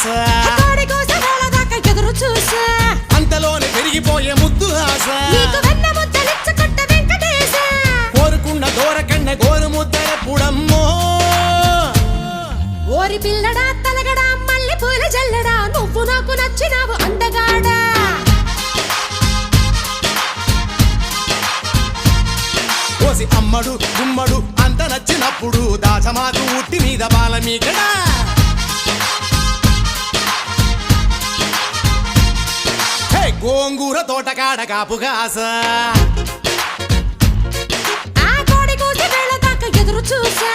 కోడి కూస వేళదాకా ఎదురు చూసా అంతలోనే పెరిగిపోయే ముద్దు ఆశ నీకు వెన్న ముద్దలిచ్చుకుంట వెంకటేశ కోరుకున్న దూరకన్న గోరు ముద్దెప్పుడమ్మో ఓరి పిల్లడా తలగడా మల్లె పూల జల్లడా నువ్వు నాకు నచ్చినావు అందగాడా కోసి అమ్మడు గుమ్మడు అంత నచ్చినప్పుడు దాచమాకు ఉట్టి మీద బాల మీకడా గోంగూర తోటకాడ కాపుగాస ఆ కోడి కూసి వేళదాకా ఎదురు చూసా